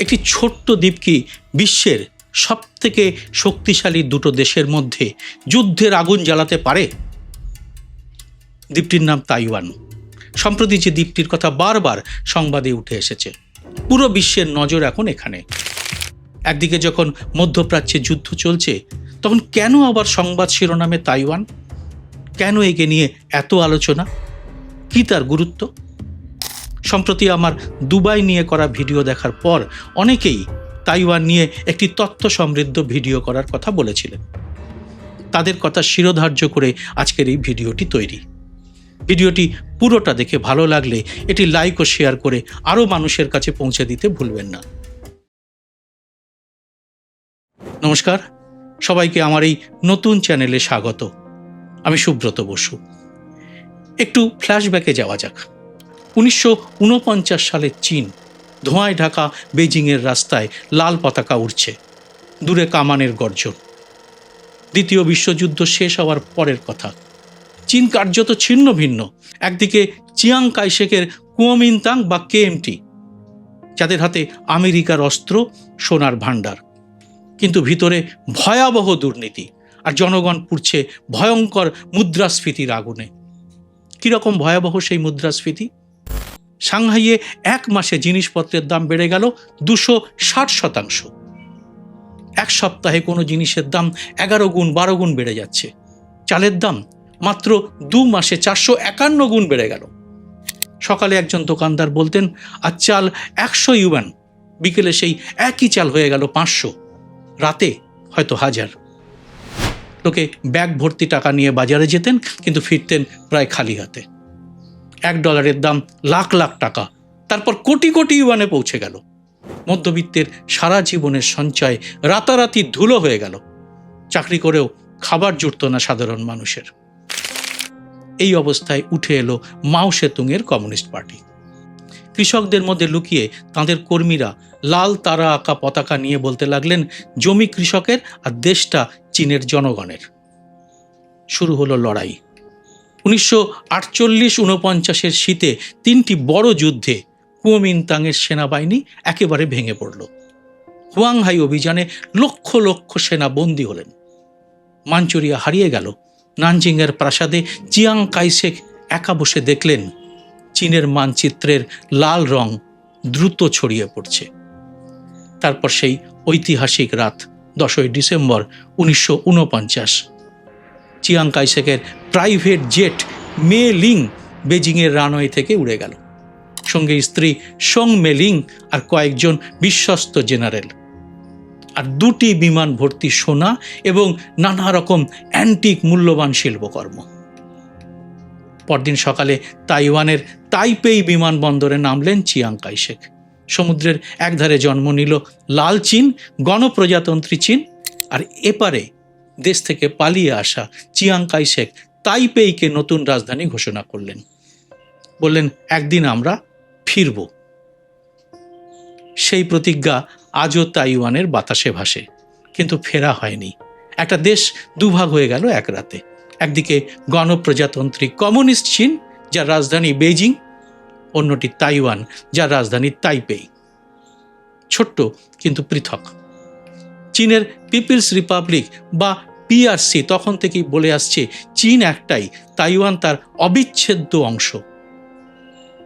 একটি ছোট্ট দ্বীপ কি বিশ্বের সবথেকে শক্তিশালী দুটো দেশের মধ্যে যুদ্ধের আগুন জ্বালাতে পারে? দ্বীপটির নাম তাইওয়ান। সম্প্রতি যে দ্বীপটির কথা বারবার সংবাদে উঠে এসেছে, পুরো বিশ্বের নজর এখন এখানে। একদিকে যখন মধ্যপ্রাচ্যে যুদ্ধ চলছে, তখন কেন আবার সংবাদ শিরোনামে তাইওয়ান? কেন একে নিয়ে এত আলোচনা? কি তার গুরুত্ব? সম্প্রতি আমার দুবাই নিয়ে করা ভিডিও দেখার পর অনেকেই তাইওয়ান নিয়ে একটি তথ্য সমৃদ্ধ ভিডিও করার কথা বলেছিলেন। তাদের কথা শিরোধার্য করে আজকের এই ভিডিওটি তৈরি। ভিডিওটি পুরোটা দেখে ভালো লাগলে এটি লাইক ও শেয়ার করে আরও মানুষের কাছে পৌঁছে দিতে ভুলবেন না। নমস্কার, সবাইকে আমার এই নতুন চ্যানেলে স্বাগত। আমি সুব্রত বসু। একটু ফ্ল্যাশব্যাকে যাওয়া যাক। 1949 সালে চীন, ধোঁয়ায় ঢাকা বেজিংয়ের রাস্তায় লাল পতাকা উড়ছে, দূরে কামানের গর্জন। দ্বিতীয় বিশ্বযুদ্ধ শেষ হওয়ার পরের কথা। চীন কার্যত ছিন্ন ভিন্ন। একদিকে চিয়াং কাইশেকের কুওমিন্তাং বা কেএমটি, যাদের হাতে আমেরিকার অস্ত্র, সোনার ভাণ্ডার, কিন্তু ভিতরে ভয়াবহ দুর্নীতি, আর জনগণ পুড়ছে ভয়ঙ্কর মুদ্রাস্ফীতির আগুনে। কীরকম ভয়াবহ সেই মুদ্রাস্ফীতি? সাংহাইয়ে এক মাসে জিনিসপত্রের দাম বেড়ে গেল 260%। এক সপ্তাহে কোনো জিনিসের দাম 11 গুণ 12 গুণ বেড়ে যাচ্ছে। চালের দাম মাত্র 2 মাসে 451 গুণ বেড়ে গেল। সকালে একজন দোকানদার বলতেন আজ চাল 100 ইউয়ান, বিকেলে সেই একই চাল হয়ে গেল 500, রাতে হয়তো 1000। লোকে ব্যাগ ভর্তি টাকা নিয়ে বাজারে যেতেন, কিন্তু ফিরতেন প্রায় খালি হাতে। $1 দাম লাখ লাখ টাকা, তারপর কোটি কোটি ইউয়ানে পৌঁছে গেল। মধ্যবিত্তের সারা জীবনের সঞ্চয় রাতারাতি ধুলো হয়ে গেল। চাকরি করেও খাবার জুটত না সাধারণ মানুষের। এই অবস্থায় উঠে এলো মাও সেতুংয়ের কমিউনিস্ট পার্টি। কৃষকদের মধ্যে লুকিয়ে তাঁদের কর্মীরা লাল তারা আঁকা পতাকা নিয়ে বলতে লাগলেন জমি কৃষকের আর দেশটা চীনের জনগণের। শুরু হলো লড়াই। 1948-49 শীতে 3টি বড় যুদ্ধে কুওমিন্তাংয়ের সেনাবাহিনী একেবারে ভেঙে পড়ল। হুয়াংহাই অভিযানে লক্ষ লক্ষ সেনা বন্দী হলেন। মাঞ্চুরিয়া হারিয়ে গেল। নানজিংয়ের প্রাসাদে চিয়াং কাইশেক একা বসে দেখলেন চীনের মানচিত্রের লাল রং দ্রুত ছড়িয়ে পড়ছে। তারপর সেই ঐতিহাসিক রাত 10ই ডিসেম্বর 1949। চিয়াং কাইশেকের প্রাইভেট জেট মে লিং বেজিংয়ের রানওয়ে থেকে উড়ে গেল, সঙ্গে স্ত্রী সং মেলিং আর কয়েকজন বিশ্বস্ত জেনারেল, আর 2টি বিমান ভর্তি সোনা এবং নানা রকম অ্যান্টিক মূল্যবান শিল্পকর্ম। পরদিন সকালে তাইওয়ানের তাইপেই বিমানবন্দরে নামলেন চিয়াং কাইশেক। সমুদ্রের একধারে জন্ম নিল লাল চীন, গণপ্রজাতন্ত্রী চীন, আর এপারে দেশ থেকে পালিয়ে আসা চিয়াং কাইশেক তাইপেইকে নতুন রাজধানী ঘোষণা করলেন। বললেন একদিন আমরা ফিরব। সেই প্রতিজ্ঞা আজও তাইওয়ানের বাতাসে ভাসে, কিন্তু ফেরা হয়নি। একটা দেশ দুভাগ হয়ে গেল এক রাতে। একদিকে গণপ্রজাতন্ত্রী কমিউনিস্ট চীন, যার রাজধানী বেইজিং, অন্যটি তাইওয়ান, যার রাজধানী তাইপেই। ছোট্ট কিন্তু পৃথক। চীনের পিপলস রিপাবলিক বা পিআরসি তখন থেকেই বলে আসছে চীন একটাই, তাইওয়ান তার অবিচ্ছেদ্য অংশ।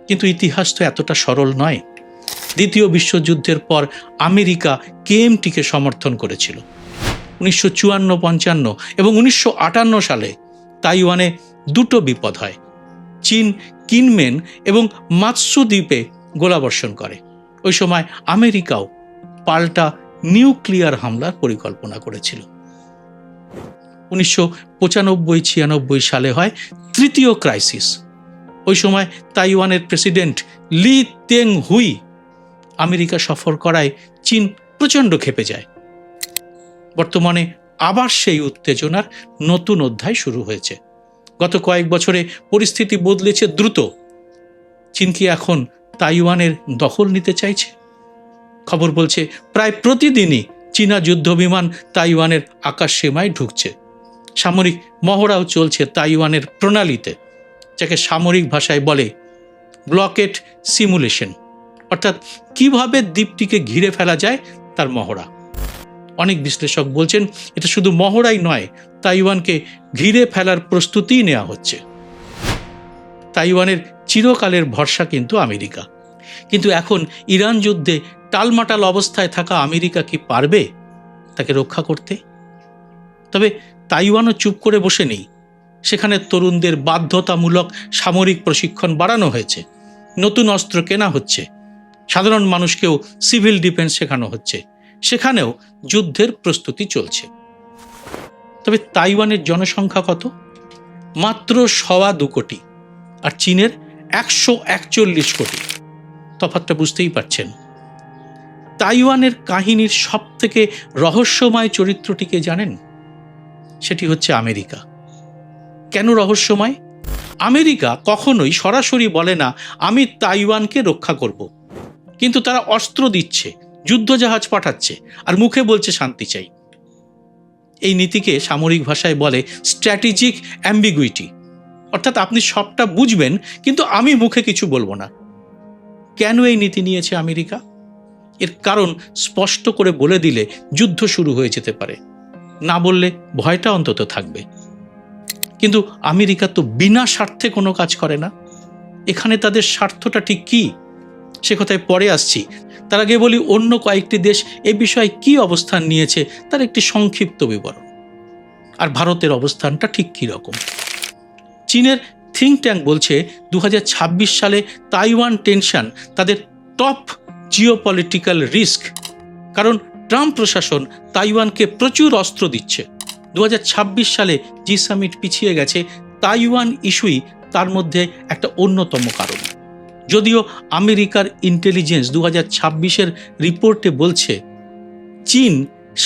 কিন্তু ইতিহাস তো এতটা সরল নয়। দ্বিতীয় বিশ্বযুদ্ধের পর আমেরিকা কেএমটিকে সমর্থন করেছিল। 1954-55 এবং 1958 সালে তাইওয়ানে 2টো বিপদ হয়। চীন কিনমেন এবং মাৎসু দ্বীপে গোলাবর্ষণ করে। ওই সময় আমেরিকাও পাল্টা নিউক্লিয়ার হামলার পরিকল্পনা করেছিল। 1995-96 সালে হয় তৃতীয় ক্রাইসিস। ওই সময় তাইওয়ানের প্রেসিডেন্ট লি তেং হুই আমেরিকা সফর করায় চীন প্রচণ্ড ক্ষেপে যায়। বর্তমানে আবার সেই উত্তেজনার নতুন অধ্যায় শুরু হয়েছে। গত কয়েক বছরে পরিস্থিতি বদলেছে দ্রুত। চীন কি এখন তাইওয়ানের দখল নিতে চাইছে? খবর বলছে প্রায় প্রতিদিনই চীনা যুদ্ধবিমান তাইওয়ানের আকাশ সীমায় ঢুকছে। সামরিক মহড়াও চলছে তাইওয়ানের প্রণালীতে, যাকে সামরিক ভাষায় বলে ব্লকেট সিমুলেশন, অর্থাৎ কিভাবে দ্বীপটিকে ঘিরে ফেলা যায় তার মহড়া। অনেক বিশ্লেষক বলছেন এটা শুধু মহড়াই নয়, তাইওয়ানকে ঘিরে ফেলার প্রস্তুতিই নেওয়া হচ্ছে। তাইওয়ানের চিরকালের ভরসা কিন্তু আমেরিকা। কিন্তু এখন ইরান যুদ্ধে টালমাটাল অবস্থায় থাকা আমেরিকা কি পারবে তাকে রক্ষা করতে? তবে তাইওয়ানও চুপ করে বসে নেই। সেখানে তরুণদের বাধ্যতামূলক সামরিক প্রশিক্ষণ বাড়ানো হয়েছে, নতুন অস্ত্র কেনা হচ্ছে, সাধারণ মানুষকেও সিভিল ডিফেন্স শেখানো হচ্ছে। সেখানেও যুদ্ধের প্রস্তুতি চলছে। তবে তাইওয়ানের জনসংখ্যা কত? মাত্র 2.25 কোটি, আর চীনের 141 কোটি। তফাৎটা বুঝতেই পারছেন। তাইওয়ানের কাহিনীর সব থেকে রহস্যময় চরিত্রটিকে জানেন? সেটি হচ্ছে আমেরিকা। কেন রহস্যময়? আমেরিকা কখনোই সরাসরি বলে না আমি তাইওয়ানকে রক্ষা করব, কিন্তু তারা অস্ত্র দিচ্ছে, যুদ্ধজাহাজ পাঠাচ্ছে, আর মুখে বলছে শান্তি চাই। এই নীতিকে সামরিক ভাষায় বলে স্ট্র্যাটেজিক অ্যাম্বিগুইটি, অর্থাৎ আপনি সবটা বুঝবেন কিন্তু আমি মুখে কিছু বলবো না। কেন এই নীতি নিয়েছে আমেরিকা? এর কারণ স্পষ্ট করে বলে দিলে যুদ্ধ শুরু হয়ে যেতে পারে, না বললে ভয়টা অন্তত থাকবে। কিন্তু আমেরিকা তো বিনা স্বার্থে কোনো কাজ করে না। এখানে তাদের স্বার্থটা ঠিক কি সে কথায় পরে আসছি। তার আগে বলি অন্য কয়েকটি দেশ এ বিষয়ে কি অবস্থান নিয়েছে তার একটি সংক্ষিপ্ত বিবরণ, আর ভারতের অবস্থানটা ঠিক কী রকম। চীনের থিঙ্ক ট্যাঙ্ক বলছে 2026 সালে তাইওয়ান টেনশন তাদের টপ জিওপলিটিক্যাল রিস্ক, কারণ ট্রাম্প প্রশাসন তাইওয়ানকে প্রচুর অস্ত্র দিচ্ছে। 2026 সালে জি সামিট পিছিয়ে গেছে, তাইওয়ান ইস্যুই তার মধ্যে একটা অন্যতম কারণ। যদিও আমেরিকার ইন্টেলিজেন্স 2026-এর রিপোর্টে বলছে চীন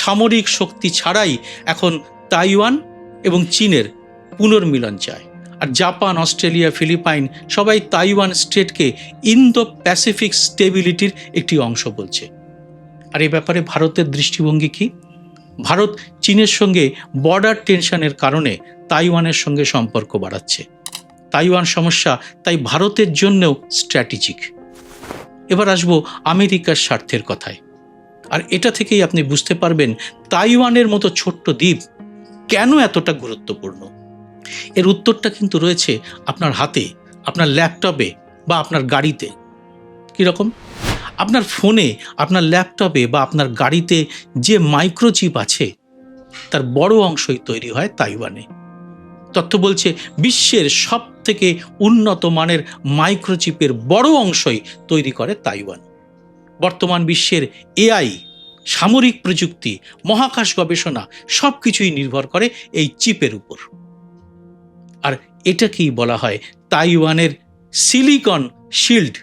সামরিক শক্তি ছাড়াই এখন তাইওয়ান এবং চীনের পুনর্মিলন চায়, আর জাপান, অস্ট্রেলিয়া, ফিলিপাইন সবাই তাইওয়ান স্টেটকে ইন্দো প্যাসিফিক স্টেবিলিটির একটি অংশ বলছে। আর এই ব্যাপারে ভারতের দৃষ্টিভঙ্গি কি? ভারত চীনের সঙ্গে বর্ডার টেনশনের কারণে তাইওয়ানের সঙ্গে সম্পর্ক বাড়াচ্ছে। তাইওয়ান সমস্যা তাই ভারতের জন্যও স্ট্র্যাটেজিক। এবার আসবো আমেরিকার স্বার্থের কথায়, আর এটা থেকেই আপনি বুঝতে পারবেন তাইওয়ানের মতো ছোট্ট দ্বীপ কেন এতটা গুরুত্বপূর্ণ। এর উত্তরটা কিন্তু রয়েছে আপনার হাতে, আপনার ল্যাপটপে বা আপনার গাড়িতে। কীরকম? আপনার ফোনে, আপনার ল্যাপটপে বা আপনার গাড়িতে যে মাইক্রোচিপ আছে তার বড় অংশই তৈরি হয় তাইওয়ানে। তথ্য বলছে বিশ্বের সব থেকে উন্নত মানের মাইক্রোচিপের বড় অংশই তৈরি করে তাইওয়ান। বর্তমান বিশ্বের এআই, সামরিক প্রযুক্তি, মহাকাশ গবেষণা সব কিছুই নির্ভর করে এই চিপের উপর। আর এটাকেই বলা হয় তাইওয়ানের সিলিকন শিল্ড।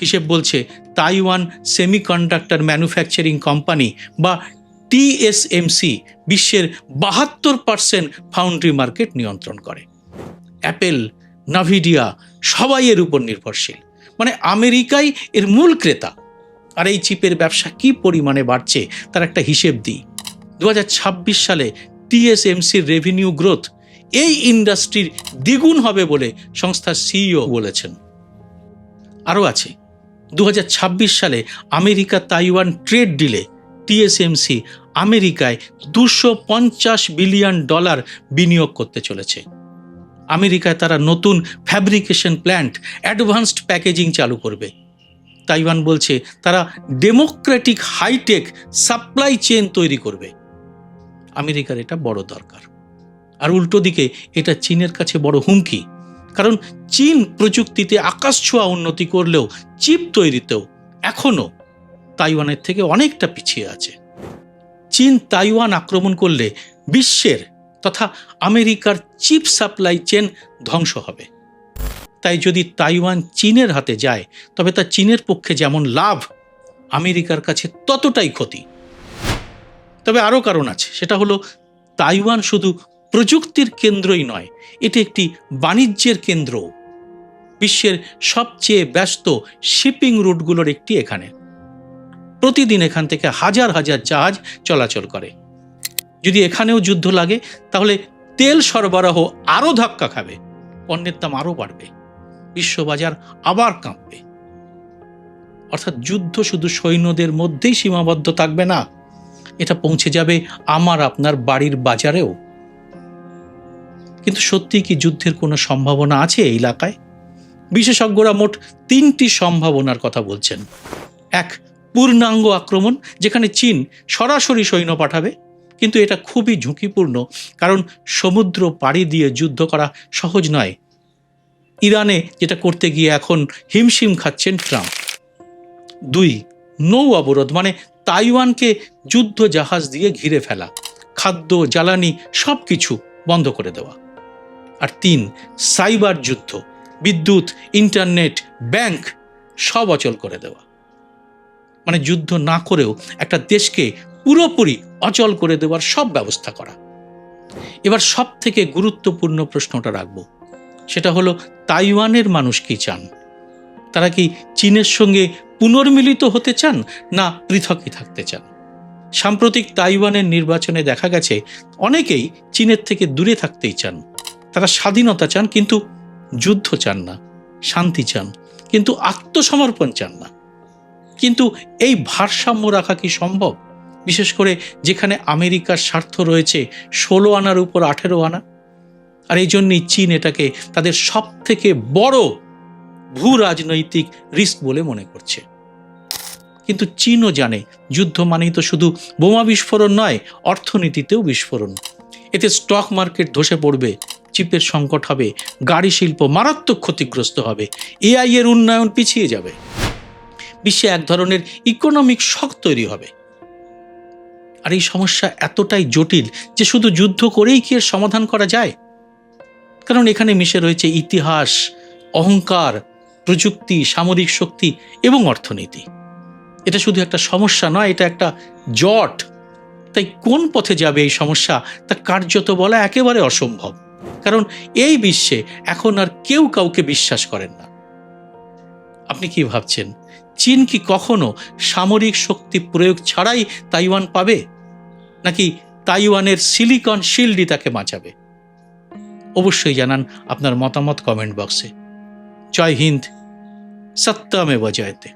হিসেব বলছে তাইওয়ান সেমিকন্ডাক্টর ম্যানুফ্যাকচারিং কোম্পানি বা টিএসএমসি বিশ্বের 72% ফাউন্ড্রি মার্কেট নিয়ন্ত্রণ করে। অ্যাপেল, নাভিডিয়া সবাই এর উপর নির্ভরশীল, মানে আমেরিকাই এর মূল ক্রেতা। আর এই চিপের ব্যবসা কি পরিমাণে বাড়ছে তার একটা হিসেব দিই। 2026 সালে টিএসএমসির রেভিনিউ গ্রোথ এই ইন্ডাস্ট্রির দ্বিগুণ হবে বলে সংস্থার সিইও বলেছেন। আরও আছে, 2026 সালে America Taiwan trade delay TSMC আমেরিকায় $250 বিলিয়ন বিনিয়োগ করতে চলেছে। আমেরিকায় তারা নতুন ফ্যাব্রিকেশন প্ল্যান্ট, অ্যাডভান্সড প্যাকেজিং চালু করবে। তাইওয়ান বলছে তারা ডেমোক্রেটিক হাইটেক সাপ্লাই চেইন তৈরি করবে। আমেরিকার এটা বড় দরকার। আর উল্টো দিকে এটা চীনের কাছে বড় হুমকি, কারণ চীন প্রযুক্তিতে আকাশছোঁয়া উন্নতি করলেও চিপ তৈরিতেও এখনও তাইওয়ানের থেকে অনেকটা পিছিয়ে আছে। চীন তাইওয়ান আক্রমণ করলে বিশ্বের তথা আমেরিকার চিপ সাপ্লাই চেন ধ্বংস হবে। তাই যদি তাইওয়ান চীনের হাতে যায় তবে তা চীনের পক্ষে যেমন লাভ, আমেরিকার কাছে ততটাই ক্ষতি। তবে আরও কারণ আছে, সেটা হলো তাইওয়ান শুধু প্রযুক্তির কেন্দ্রই নয়, এটি একটি বাণিজ্যের কেন্দ্র। বিশ্বের সবচেয়ে ব্যস্ত শিপিং রুটগুলোর একটি এখানে। প্রতিদিন এখান থেকে হাজার হাজার জাহাজ চলাচল করে। যদি এখানেও যুদ্ধ লাগে তাহলে তেল সরবরাহ আরও ধাক্কা খাবে, পণ্যের দাম আরও বাড়বে, বিশ্ববাজার আবার কাঁপবে। অর্থাৎ যুদ্ধ শুধু সৈন্যদের মধ্যেই সীমাবদ্ধ থাকবে না, এটা পৌঁছে যাবে আমার আপনার বাড়ির বাজারেও। কিন্তু সত্যি কি যুদ্ধের কোনো সম্ভাবনা আছে এই এলাকায়? বিশেষজ্ঞরা মোট 3টি সম্ভাবনার কথা বলছেন। এক, পূর্ণাঙ্গ আক্রমণ, যেখানে চীন সরাসরি সৈন্য পাঠাবে, কিন্তু এটা খুবই ঝুঁকিপূর্ণ, কারণ সমুদ্র পাড়ি দিয়ে যুদ্ধ করা সহজ নয়। ইরানে যেটা করতে গিয়ে এখন হিমশিম খাচ্ছেন ট্রাম্প। 2, নৌ অবরোধ, মানে তাইওয়ানকে যুদ্ধ জাহাজ দিয়ে ঘিরে ফেলা, খাদ্য, জ্বালানি সব কিছু বন্ধ করে দেওয়া। আর 3, সাইবার যুদ্ধ, বিদ্যুৎ, ইন্টারনেট, ব্যাংক সব অচল করে দেওয়া। মানে যুদ্ধ না করেও একটা দেশকে পুরোপুরি অচল করে দেওয়ার সব ব্যবস্থা করা। এবার সব থেকে গুরুত্বপূর্ণ প্রশ্নটা রাখবো, সেটা হলো তাইওয়ানের মানুষ কি চান? তারা কি চীনের সঙ্গে পুনর্মিলিত হতে চান, না পৃথকই থাকতে চান? সাম্প্রতিক তাইওয়ানের নির্বাচনে দেখা গেছে অনেকেই চীনের থেকে দূরে থাকতেই চান। তারা স্বাধীনতা চান, কিন্তু যুদ্ধ চান না। শান্তি চান, কিন্তু আত্মসমর্পণ চান না। কিন্তু এই ভারসাম্য রাখা কি সম্ভব, বিশেষ করে যেখানে আমেরিকার স্বার্থ রয়েছে 16 আনার উপর 18 আনা? আর এই জন্যই চীন এটাকে তাদের সব থেকে বড় ভূ রাজনৈতিক রিস্ক বলে মনে করছে। কিন্তু চীনও জানে যুদ্ধ মানেই তো শুধু বোমা বিস্ফোরণ নয়, অর্থনীতিতেও বিস্ফোরণ। এতে স্টক মার্কেট ধসে পড়বে, চিপের সংকট হবে, গাড়ি শিল্প মারাত্মক ক্ষতিগ্রস্ত হবে, এআই এর উন্নয়ন পিছিয়ে যাবে, বিশ্বে এক ধরনের ইকোনমিক শক তৈরি হবে। আর এই সমস্যা এতটাই জটিল যে শুধু যুদ্ধ করেই কি এর সমাধান করা যায়? কারণ এখানে মিশে রয়েছে ইতিহাস, অহংকার, প্রযুক্তি, সামরিক শক্তি এবং অর্থনীতি। এটা শুধু একটা সমস্যা নয়, এটা একটা জট। তাই কোন পথে যাবে এই সমস্যা তা কার্যত বলা একেবারে অসম্ভব, কারণ এই বিশ্বে এখন আর কেউ কাউকে বিশ্বাস করেন না। আপনি কি ভাবছেন, চীন কি কখনো সামরিক শক্তি প্রয়োগ ছাড়াই তাইওয়ান পাবে, নাকি তাইওয়ানের সিলিকন শিল্ডই তাকে বাঁচাবে? অবশ্যই জানান আপনার মতামত কমেন্ট বক্সে। জয় হিন্দ, সত্যমেব জয়তে।